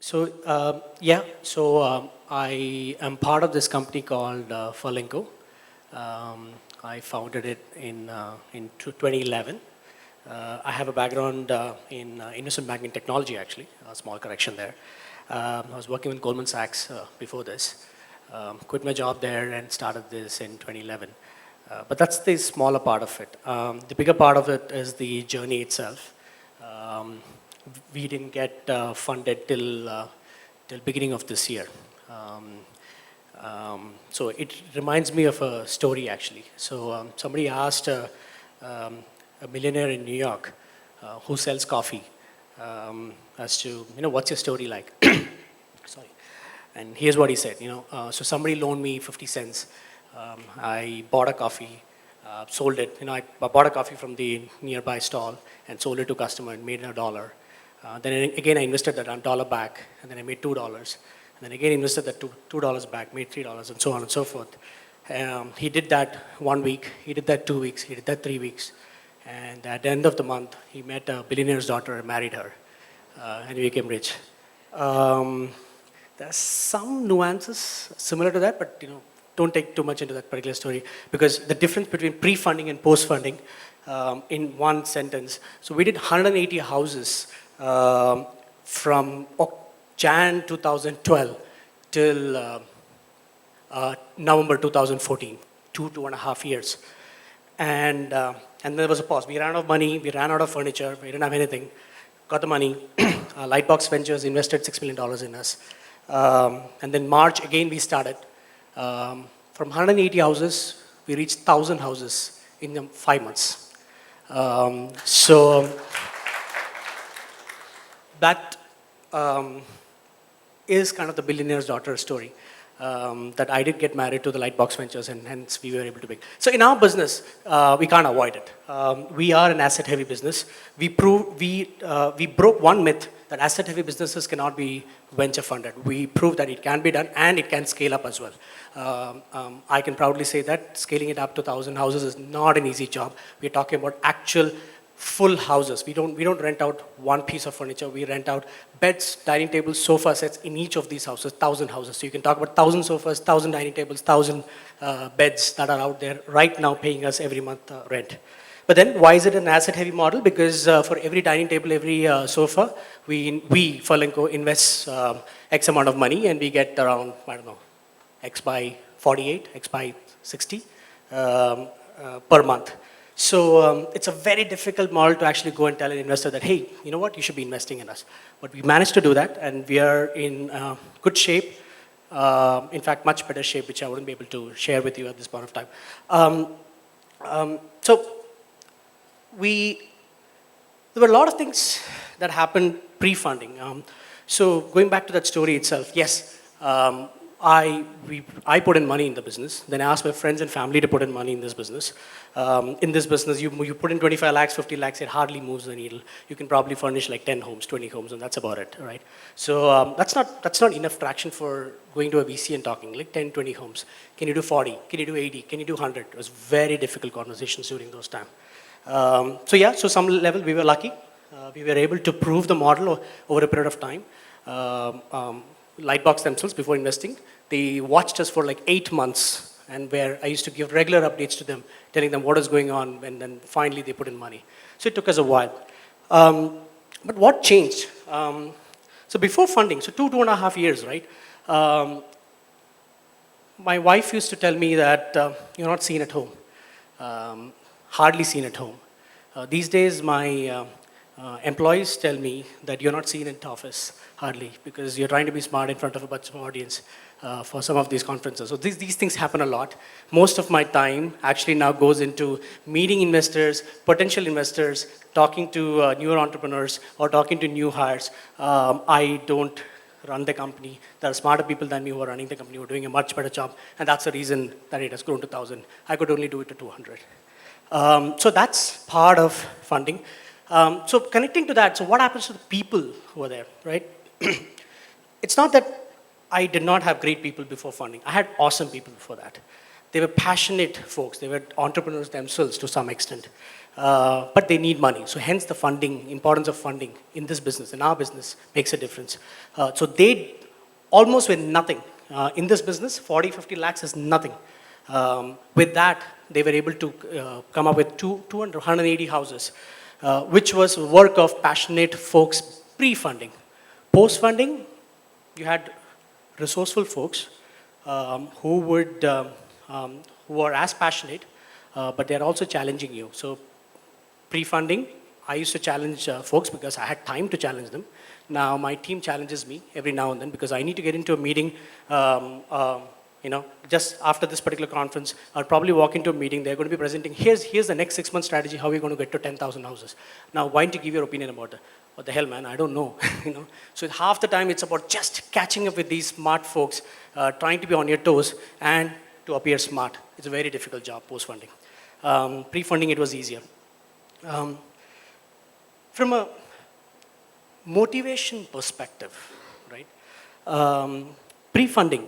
I am part of this company called Furlenco. I founded it in 2011. I have a background in investment banking technology, actually. A small correction there. I was working with Goldman Sachs before this. Quit my job there and started this in 2011. But that's the smaller part of it. The bigger part of it is the journey itself. We didn't get funded till beginning of this year. So it reminds me of a story, actually. So somebody asked a millionaire in New York who sells coffee as to, what's your story like? Sorry. And here's what he said, so somebody loaned me 50 cents. I bought a coffee, sold it. I bought a coffee from the nearby stall and sold it to a customer and made $1. Then again, I invested that $1 back, and then I made $2. And then again, invested that $2 back, made $3, and so on and so forth. He did that 1 week, he did that 2 weeks, he did that 3 weeks. And at the end of the month, he met a billionaire's daughter and married her, and he became rich. There's some nuances similar to that, but don't take too much into that particular story, because the difference between pre-funding and post-funding in one sentence. So we did 180 houses from Jan 2012 till November 2014, 2.5 years. And there was a pause. We ran out of money, we ran out of furniture, we didn't have anything. Got the money. Lightbox Ventures invested $6 million in us. And then March, again, we started. From 180 houses, we reached 1,000 houses in 5 months. That is kind of the billionaire's daughter story. That I did get married to the Lightbox Ventures, and hence we were able to make. So in our business, we can't avoid it. We are an asset-heavy business. We broke one myth that asset-heavy businesses cannot be venture funded. We proved that it can be done and it can scale up as well. I can proudly say that scaling it up to 1,000 houses is not an easy job. We're talking about actual full houses. We don't rent out one piece of furniture. We rent out beds, dining tables, sofa sets in each of these houses, 1,000 houses. So you can talk about 1,000 sofas, 1,000 dining tables, 1,000 beds that are out there right now paying us every month rent. But then why is it an asset-heavy model? Because for every dining table, every sofa, we Furlenco, invests X amount of money, and we get around, I don't know, X by 48, X by 60 per month. So it's a very difficult model to actually go and tell an investor that, hey, you know what, you should be investing in us. But we managed to do that, and we are in good shape. In fact, much better shape, which I wouldn't be able to share with you at this point of time. There were a lot of things that happened pre-funding. So going back to that story itself, yes, I put in money in the business. Then I asked my friends and family to put in money in this business. In this business, you put in 25 lakhs, 50 lakhs, it hardly moves the needle. You can probably furnish like 10 homes, 20 homes, and that's about it, right? So that's not enough traction for going to a VC and talking, like 10, 20 homes. Can you do 40? Can you do 80? Can you do 100? It was very difficult conversations during those times. So some level we were lucky. We were able to prove the model over a period of time. Lightbox themselves, before investing, they watched us for like 8 months, and where I used to give regular updates to them, telling them what is going on, and then finally they put in money. So it took us a while. But what changed? So before funding, so 2.5 years, right? My wife used to tell me that you're not seen at home. Hardly seen at home. These days, my employees tell me that you're not seen in the office, hardly, because you're trying to be smart in front of a bunch of audience for some of these conferences. So these things happen a lot. Most of my time actually now goes into meeting investors, potential investors, talking to newer entrepreneurs, or talking to new hires. I don't run the company. There are smarter people than me who are running the company, who are doing a much better job, and that's the reason that it has grown to 1,000. I could only do it to 200. So that's part of funding. So connecting to that, so what happens to the people who are there, right? It's not that I did not have great people before funding. I had awesome people before that. They were passionate folks. They were entrepreneurs themselves to some extent. But they need money. So hence the funding, importance of funding in this business, in our business, makes a difference. So they almost with nothing. In this business, 40, 50 lakhs is nothing. With that, they were able to come up with 180 houses, which was work of passionate folks pre-funding. Post-funding, you had resourceful folks who are as passionate, but they're also challenging you. So pre-funding, I used to challenge folks because I had time to challenge them. Now my team challenges me every now and then because I need to get into a meeting. Just after this particular conference, I'll probably walk into a meeting. They're going to be presenting, here's the next 6-month strategy, how we're going to get to 10,000 houses. Now, why don't you give your opinion about it? What the hell, man? I don't know. So half the time, it's about just catching up with these smart folks, trying to be on your toes and to appear smart. It's a very difficult job, post-funding. Pre-funding, it was easier. From a motivation perspective, right? Pre-funding.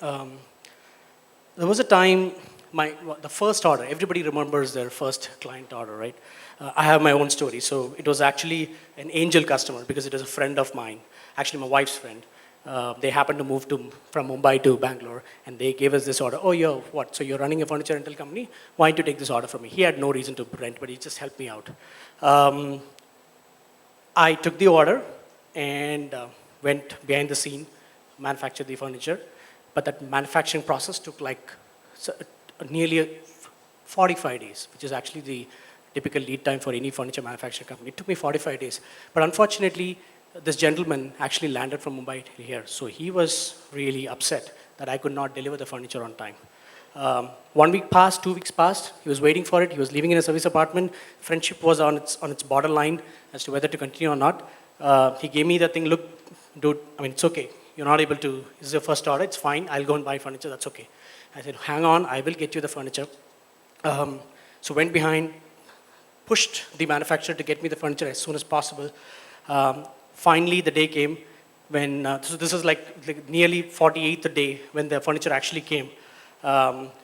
There was a time, the first order, everybody remembers their first client order, right? I have my own story. So it was actually an angel customer because it was a friend of mine, actually my wife's friend. They happened to move from Mumbai to Bangalore, and they gave us this order. Oh, yo, what? So you're running a furniture rental company? Why don't you take this order from me? He had no reason to rent, but he just helped me out. I took the order and went behind the scene, manufactured the furniture. But that manufacturing process took nearly 45 days, which is actually the typical lead time for any furniture manufacturing company. It took me 45 days. But unfortunately, this gentleman actually landed from Mumbai here. So he was really upset that I could not deliver the furniture on time. 1 week passed, 2 weeks passed. He was waiting for it. He was living in a service apartment. Friendship was on its borderline as to whether to continue or not. He gave me the thing, look, dude, it's okay. You're not able to, this is your first order, it's fine, I'll go and buy furniture, that's okay. I said, hang on, I will get you the furniture. So went behind, pushed the manufacturer to get me the furniture as soon as possible. Finally, the day came when, so this is like nearly 48th day when the furniture actually came.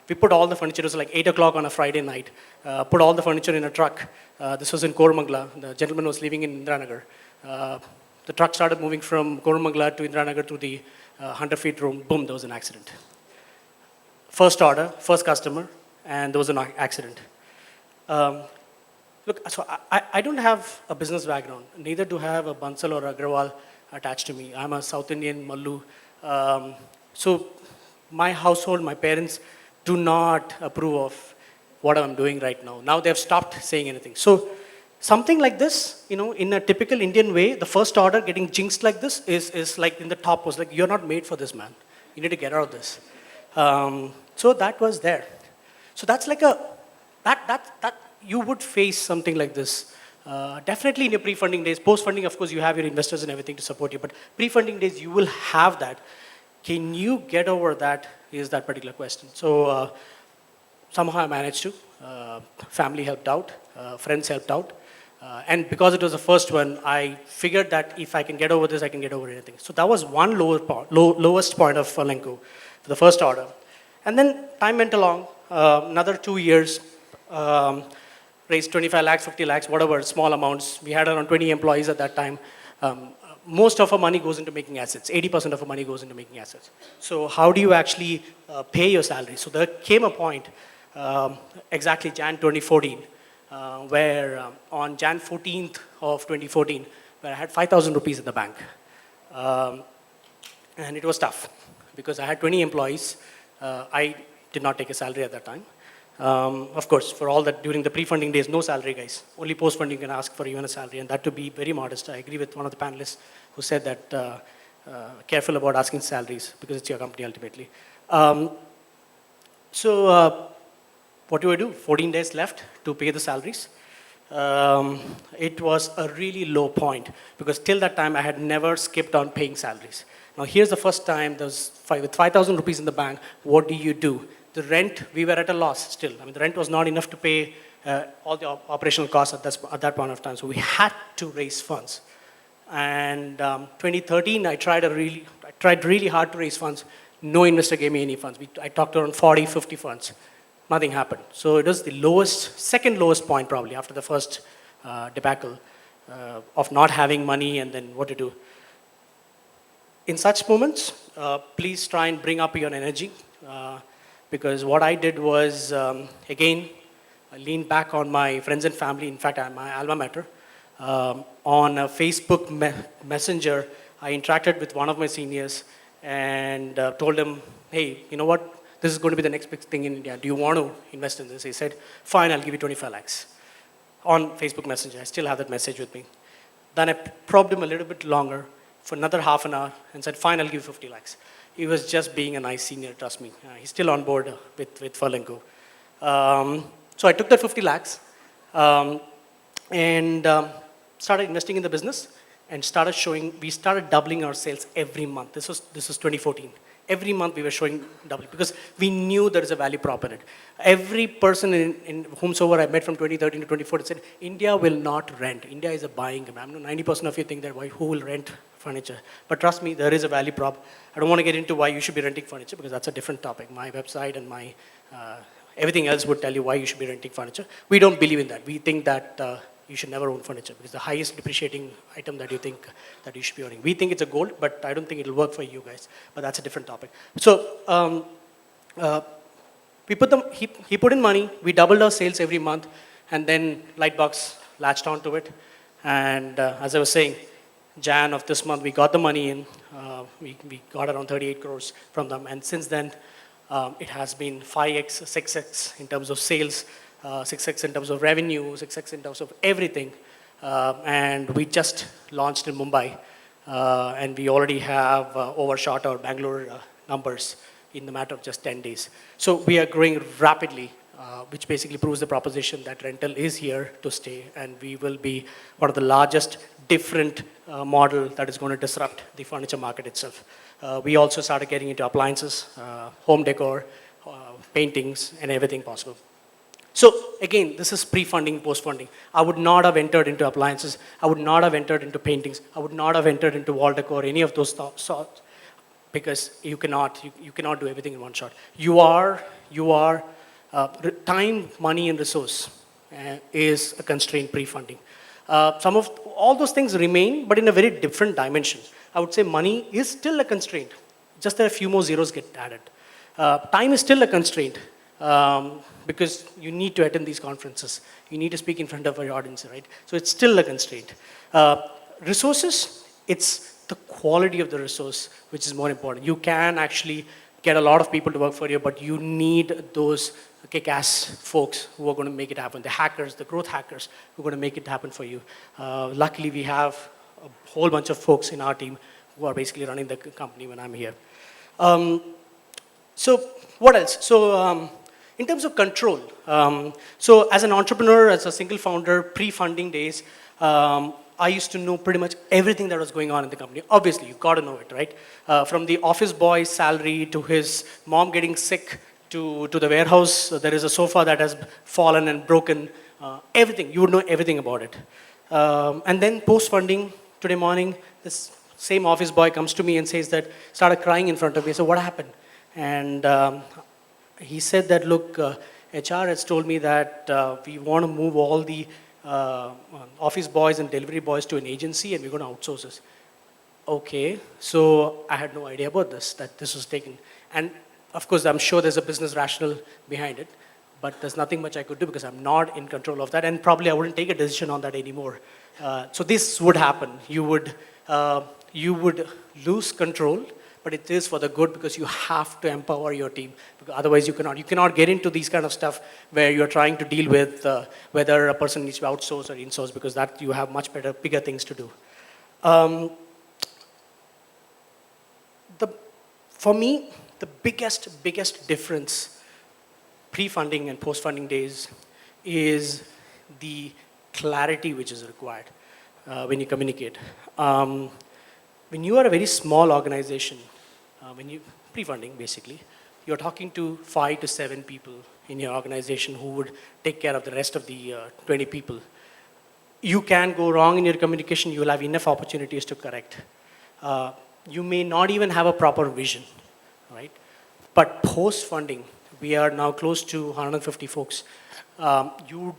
We put all the furniture, it was like 8 o'clock on a Friday night, put all the furniture in a truck. This was in Koramangala, the gentleman was living in Indranagar. The truck started moving from Koramangala to Indranagar to the 100 feet room. Boom, there was an accident. First order, first customer, and there was an accident. Look, so I don't have a business background. Neither do I have a Bansal or Agrawal attached to me. I'm a South Indian Mallu. So my household, my parents do not approve of what I'm doing right now. Now they've stopped saying anything. So something like this, in a typical Indian way, the first order getting jinxed like this is like in the top was like, you're not made for this, man. You need to get out of this. So that was there. So that's like that you would face something like this. Definitely in your pre-funding days. Post-funding, of course, you have your investors and everything to support you. But pre-funding days, you will have that. Can you get over that is that particular question. So somehow I managed to. Family helped out. Friends helped out. And because it was the first one, I figured that if I can get over this, I can get over anything. So that was one lowest point of Furlenco for the first order. And then time went along, another 2 years, raised 25 lakhs, 50 lakhs, whatever, small amounts. We had around 20 employees at that time. Most of our money goes into making assets. 80% of our money goes into making assets. So how do you actually pay your salary? So there came a point, exactly Jan 2014, where on Jan 14th of 2014, where I had 5,000 rupees in the bank. And it was tough because I had 20 employees. I did not take a salary at that time. Of course, for all that during the pre-funding days, no salary, guys. Only post-funding you can ask for even a salary, and that to be very modest. I agree with one of the panelists who said that careful about asking salaries because it's your company ultimately. What do I do? 14 days left to pay the salaries. It was a really low point because till that time I had never skipped on paying salaries. Now here's the first time with 5,000 rupees in the bank, what do? The rent, we were at a loss still. The rent was not enough to pay all the operational costs at that point of time. So we had to raise funds. And 2013, I tried really hard to raise funds. No investor gave me any funds. I talked to around 40, 50 funds. Nothing happened. So it was the lowest, second lowest point probably after the first debacle of not having money and then what to do. In such moments, please try and bring up your energy because what I did was, again, I leaned back on my friends and family, in fact, my alma mater. On a Facebook Messenger, I interacted with one of my seniors and told him, hey, you know what? This is going to be the next big thing in India. Do you want to invest in this? He said, fine, I'll give you 25 lakhs. On Facebook Messenger, I still have that message with me. Then I probed him a little bit longer for another half an hour and said, fine, I'll give you 50 lakhs. He was just being a nice senior, trust me. He's still on board with Furlenco. So I took that 50 lakhs and started investing in the business and we started doubling our sales every month. This was 2014. Every month we were showing double because we knew there is a value prop in it. Every person in whomsoever I met from 2013 to 2014 said, India will not rent. India is a buying game. I know 90% of you think that who will rent furniture. But trust me, there is a value prop. I don't want to get into why you should be renting furniture because that's a different topic. My website and my everything else would tell you why you should be renting furniture. We don't believe in that. We think that you should never own furniture because the highest depreciating item that you think that you should be owning. We think it's a gold, but I don't think it'll work for you guys. But that's a different topic. So he put in money. We doubled our sales every month, and then Lightbox latched onto it. And as I was saying, Jan of this month we got the money in. We got around 38 crores from them, and since then it has been 5x, 6x in terms of sales. 6x in terms of revenue, 6x in terms of everything. And we just launched in Mumbai. And we already have overshot our Bangalore numbers in the matter of just 10 days. So we are growing rapidly, which basically proves the proposition that rental is here to stay. And we will be one of the largest different model that is going to disrupt the furniture market itself. We also started getting into appliances, home decor, paintings, and everything possible. So again, this is pre-funding, post-funding. I would not have entered into appliances. I would not have entered into paintings. I would not have entered into wall decor, any of those sorts, because you cannot do everything in one shot. Time, money, and resource is a constraint pre-funding. Some of all those things remain, but in a very different dimension. I would say money is still a constraint. Just that a few more zeros get added. Time is still a constraint. Because you need to attend these conferences. You need to speak in front of your audience, right? So it's still a constraint. Resources, it's the quality of the resource which is more important. You can actually get a lot of people to work for you, but you need those kick-ass folks who are going to make it happen. The hackers, the growth hackers who are going to make it happen for you. Luckily, we have a whole bunch of folks in our team who are basically running the company when I'm here. So what else? So in terms of control, so as an entrepreneur, as a single founder, pre-funding days, I used to know pretty much everything that was going on in the company. Obviously, you've got to know it, right? From the office boy's salary to his mom getting sick to the warehouse, there is a sofa that has fallen and broken. Everything, you would know everything about it. And then post-funding, today morning, this same office boy comes to me and says that, started crying in front of me. So what happened? And he said that, look, HR has told me that we want to move all the office boys and delivery boys to an agency and we're going to outsource this. Okay, so I had no idea about this, that this was taken. And of course, I'm sure there's a business rationale behind it, but there's nothing much I could do because I'm not in control of that and probably I wouldn't take a decision on that anymore. So this would happen. You would lose control, but it is for the good because you have to empower your team. Because otherwise, you cannot get into these kind of stuff where you're trying to deal with whether a person needs to outsource or insource because that you have much bigger things to do. For me, the biggest difference pre-funding and post-funding days is the clarity which is required when you communicate. When you are a very small organization, pre-funding basically, you're talking to 5 to 7 people in your organization who would take care of the rest of the 20 people. You can go wrong in your communication, you will have enough opportunities to correct. You may not even have a proper vision. right? But post-funding, we are now close to 150 folks. You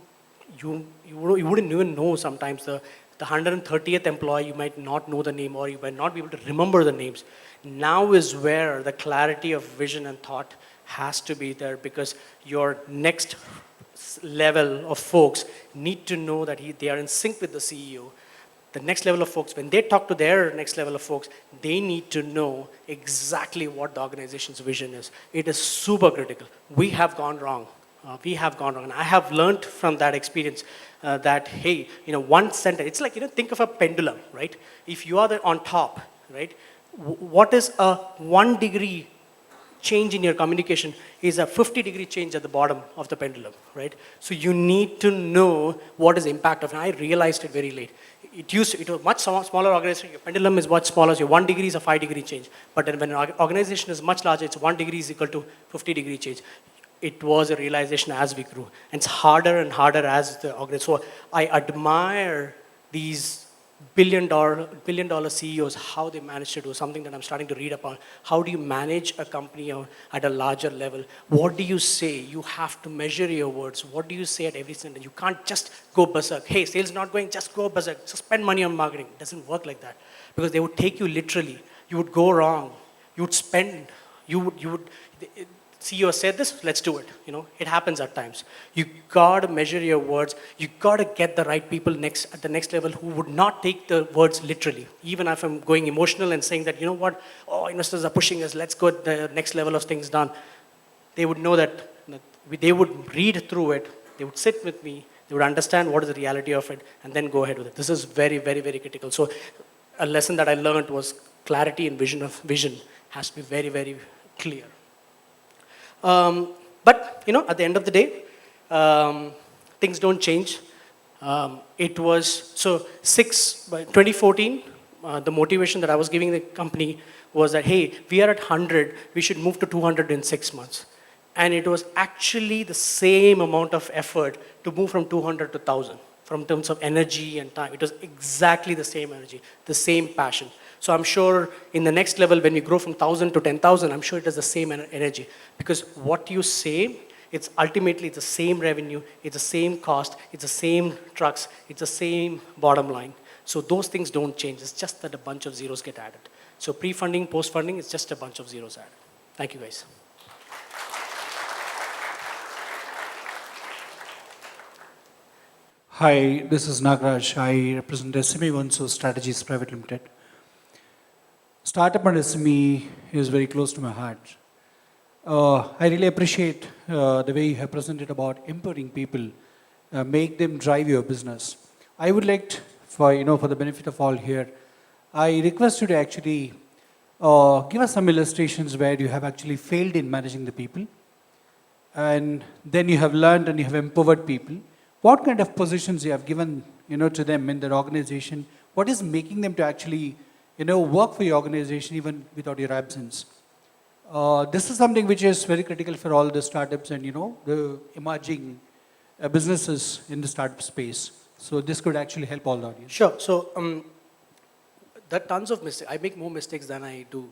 wouldn't even know sometimes the 130th employee, you might not know the name or you might not be able to remember the names. Now is where the clarity of vision and thought has to be there, because your next level of folks need to know that they are in sync with the CEO. The next level of folks, when they talk to their next level of folks, they need to know exactly what the organization's vision is. It is super critical. We have gone wrong. And I have learned from that experience that, hey, one sentence, it's like, think of a pendulum, right? If you are on top, right? What is a 1 degree change in your communication is a 50-degree change at the bottom of the pendulum, right? So you need to know what is the impact of it. And I realized it very late. It was much smaller organization. Your pendulum is much smaller. So your 1 degree is a 5-degree change. But when an organization is much larger, it's 1 degree is equal to 50-degree change. It was a realization as we grew. And it's harder and harder as the organization. So I admire these billion dollar CEOs, how they manage to do something that I'm starting to read upon. How do you manage a company at a larger level? What do you say? You have to measure your words. What do you say at every sentence? You can't just go berserk. Hey, sales not going, just go berserk. Just spend money on marketing. It doesn't work like that, because they would take you literally. You would go wrong. You would spend. CEO said this, let's do it. It happens at times. You gotta measure your words. You gotta get the right people at the next level who would not take the words literally. Even if I'm going emotional and saying that, investors are pushing us, let's go at the next level of things done. They would know that they would read through it. They would sit with me. They would understand what is the reality of it and then go ahead with it. This is very, very, very critical. So a lesson that I learned was clarity and vision has to be very, very clear. But at the end of the day, things don't change. It was, by 2014, the motivation that I was giving the company was that, hey, we are at 100, we should move to 200 in 6 months. And it was actually the same amount of effort to move from 200 to 1,000, from terms of energy and time. It was exactly the same energy, the same passion. So I'm sure in the next level, when we grow from 1,000 to 10,000, I'm sure it has the same energy. Because what you say, it's ultimately the same revenue, it's the same cost, it's the same trucks, it's the same bottom line. So those things don't change. It's just that a bunch of zeros get added. So pre-funding, post-funding, it's just a bunch of zeros added. Thank you, guys. Hi, this is Nagraj. I represent SME1 Strategies Private Limited. Startup and SME is very close to my heart. I really appreciate the way you have presented about empowering people, make them drive your business. I would like, for the benefit of all here, I request you to actually give us some illustrations where you have actually failed in managing the people, and then you have learned and you have empowered people. What kind of positions you have given, to them in their organization? What is making them to actually work for your organization even without your absence? This is something which is very critical for all the startups and, the emerging businesses in the startup space. So this could actually help all the audience. Sure. So there are tons of mistakes. I make more mistakes than I do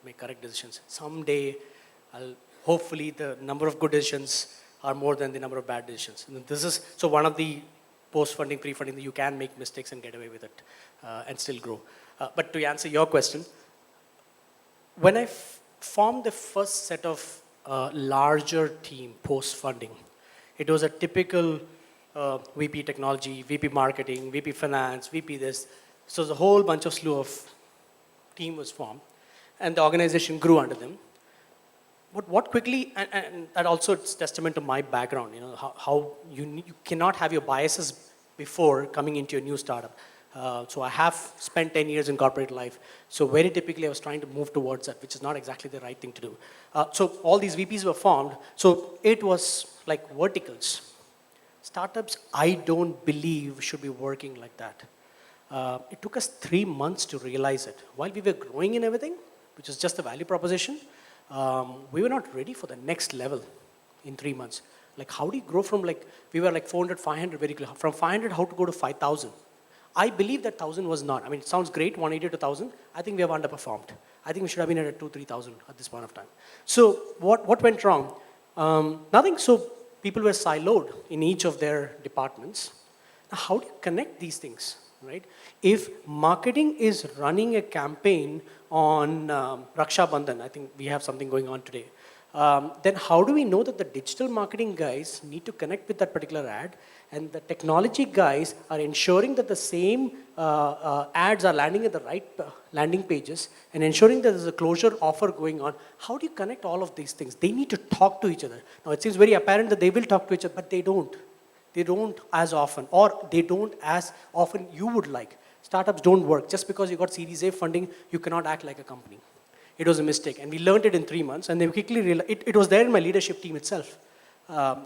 make correct decisions. Someday, hopefully the number of good decisions are more than the number of bad decisions. And this is, so one of the post-funding, pre-funding, you can make mistakes and get away with it and still grow. But to answer your question, when I formed the first set of larger team post-funding, it was a typical VP technology, VP marketing, VP finance, VP this. So the whole bunch of slew of team was formed, and the organization grew under them. But what quickly, and that also it's testament to my background, how you cannot have your biases before coming into a new startup. So I have spent 10 years in corporate life. So very typically I was trying to move towards that, which is not exactly the right thing to do. So all these VPs were formed. So it was like verticals. Startups, I don't believe should be working like that. It took us 3 months to realize it. While we were growing in everything, which is just the value proposition, we were not ready for the next level in 3 months. Like how do you grow from we were 400, 500 very clear. From 500, how to go to 5,000? I believe that 1,000 was not. I mean, it sounds great, 180 to 1,000. I think we have underperformed. I think we should have been at 2,000-3,000 at this point of time. So what went wrong? Nothing. So people were siloed in each of their departments. Now, how do you connect these things, right? If marketing is running a campaign on Raksha Bandhan, I think we have something going on today, then how do we know that the digital marketing guys need to connect with that particular ad, and the technology guys are ensuring that the same ads are landing at the right landing pages and ensuring that there's a closure offer going on? How do you connect all of these things? They need to talk to each other. Now, it seems very apparent that they will talk to each other, but they don't. They don't as often, or they don't as often you would like. Startups don't work. Just because you got Series A funding, you cannot act like a company. It was a mistake, and we learned it in 3 months, and then quickly realized, it was there in my leadership team itself.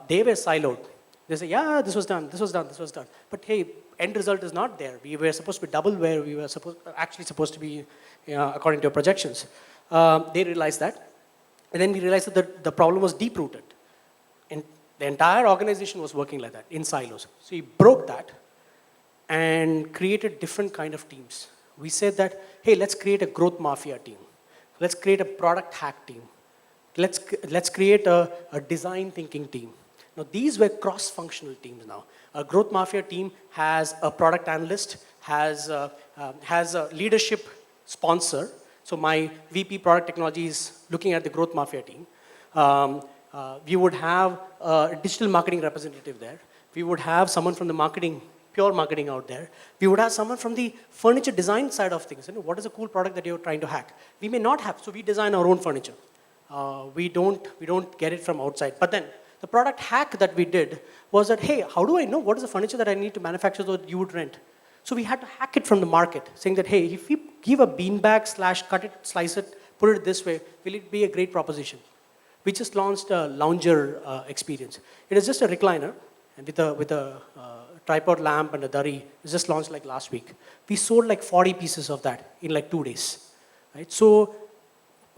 They were siloed. They say, yeah, this was done, this was done, this was done. But hey, end result is not there. We were supposed to be double where we were actually supposed to be, according to our projections. They realized that, and then we realized that the problem was deep-rooted. And the entire organization was working like that, in silos. So we broke that and created different kind of teams. We said that, hey, let's create a growth mafia team. Let's create a product hack team. Let's create a design thinking team. Now, these were cross-functional teams now. A growth mafia team has a product analyst, has a leadership sponsor. So my VP product technology is looking at the growth mafia team. We would have a digital marketing representative there. We would have someone from the marketing, pure marketing out there. We would have someone from the furniture design side of things. You know, what is a cool product that you're trying to hack? We may not have, so we design our own furniture. We don't get it from outside. But then the product hack that we did was that, hey, how do I know what is the furniture that I need to manufacture so that you would rent? So we had to hack it from the market, saying that, hey, if we give a beanbag / cut it, slice it, put it this way, will it be a great proposition? We just launched a lounger experience. It is just a recliner, and with a tripod lamp and a durry. It was just launched like last week. We sold like 40 pieces of that in like 2 days, right? So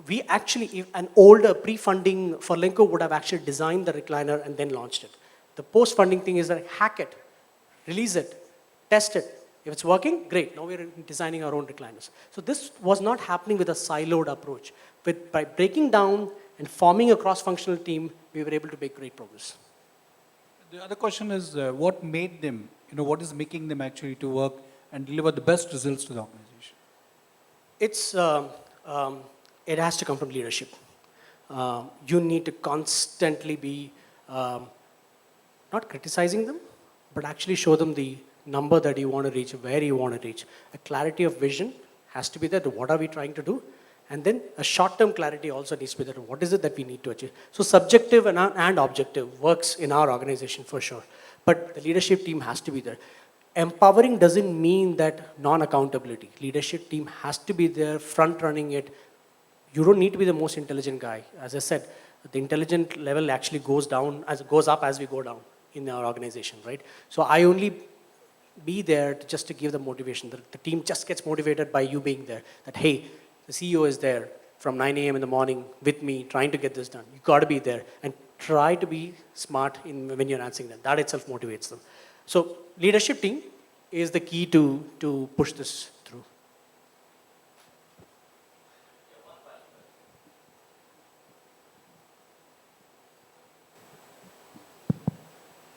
we actually, if an older pre-funding Furlenco would have actually designed the recliner and then launched it. The post-funding thing is that hack it, release it, test it. If it's working, great. Now we're designing our own recliners. So this was not happening with a siloed approach. But by breaking down and forming a cross-functional team, we were able to make great progress. The other question is, what made them, what is making them actually to work and deliver the best results to the organization? It has to come from leadership. You need to constantly be not criticizing them, but actually show them the number that you want to reach, where you want to reach. A clarity of vision has to be there. What are we trying to do? And then a short-term clarity also needs to be there. What is it that we need to achieve? So subjective and objective works in our organization for sure. But the leadership team has to be there. Empowering doesn't mean that non-accountability. Leadership team has to be there, front-running it. You don't need to be the most intelligent guy. As I said, the intelligent level actually goes up as we go down in our organization, right? So I only be there just to give the motivation. The team just gets motivated by you being there. That, hey, the CEO is there from 9 a.m. in the morning with me trying to get this done. You got to be there and try to be smart when you're answering them. That itself motivates them. So leadership team is the key to push this through.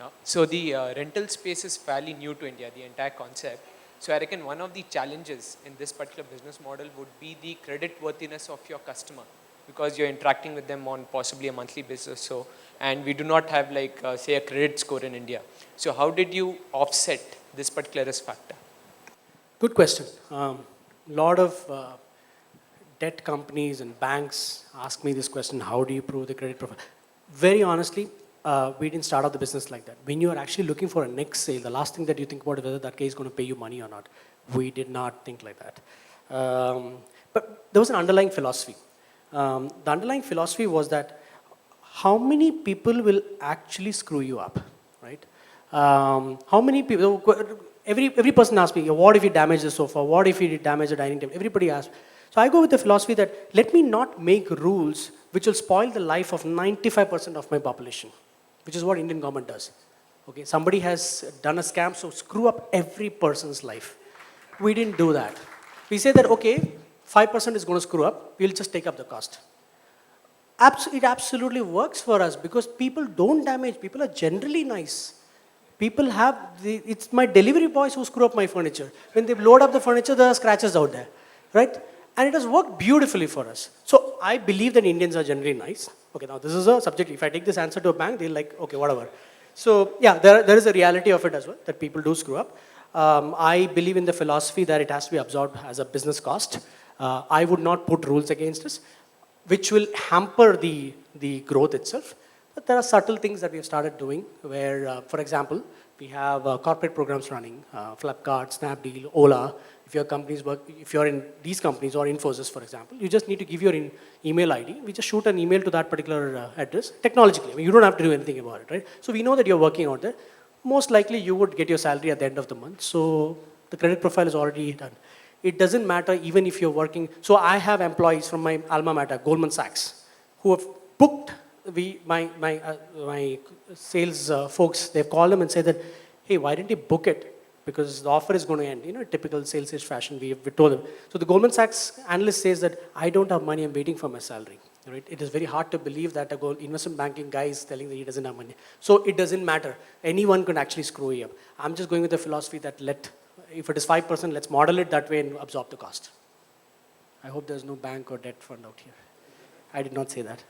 Yeah. So the rental space is fairly new to India, the entire concept. So I reckon one of the challenges in this particular business model would be the credit worthiness of your customer, because you're interacting with them on possibly a monthly basis. So, and we do not have like say a credit score in India. So how did you offset this particular risk factor? Good question. Lot of debt companies and banks ask me this question: how do you prove the credit profile? Very honestly, we didn't start out the business like that. When you are actually looking for a next sale, the last thing that you think about is whether that guy is going to pay you money or not. We did not think like that. But there was an underlying philosophy. The underlying philosophy was that how many people will actually screw you up, right? How many people, every person asks me, what if you damage the sofa? What if you damage the dining table? Everybody asks. So I go with the philosophy that let me not make rules which will spoil the life of 95% of my population, which is what Indian government does. Okay, somebody has done a scam, so screw up every person's life. We didn't do that. We say that, okay, 5% is going to screw up, we'll just take up the cost. It absolutely works for us because people don't damage. People are generally nice. People have, it's my delivery boys who screw up my furniture. When they load up the furniture, there are scratches out there, right? And it has worked beautifully for us. So I believe that Indians are generally nice. Okay, now this is a subject. If I take this answer to a bank, they'll like, okay, whatever. So yeah, there is a reality of it as well, that people do screw up. I believe in the philosophy that it has to be absorbed as a business cost. I would not put rules against us, which will hamper the growth itself. But there are subtle things that we have started doing where, for example, we have corporate programs running, Flipkart, Snapdeal, Ola. If your companies work, if you're in these companies or Infosys, for example, you just need to give your email ID. We just shoot an email to that particular address technologically. I mean, you don't have to do anything about it, right? So we know that you're working out there. Most likely you would get your salary at the end of the month. So the credit profile is already done. It doesn't matter even if you're working. So I have employees from my alma mater, Goldman Sachs, who have booked my sales folks. They've called them and said that, hey, why didn't you book it? Because the offer is going to end. You know, typical sales fashion, we told them. So the Goldman Sachs analyst says that I don't have money, I'm waiting for my salary. Right? It is very hard to believe that a investment banking guy is telling that he doesn't have money. So it doesn't matter. Anyone can actually screw you up. I'm just going with the philosophy that if it is 5%, let's model it that way and absorb the cost. I hope there's no bank or debt fund out here. I did not say that.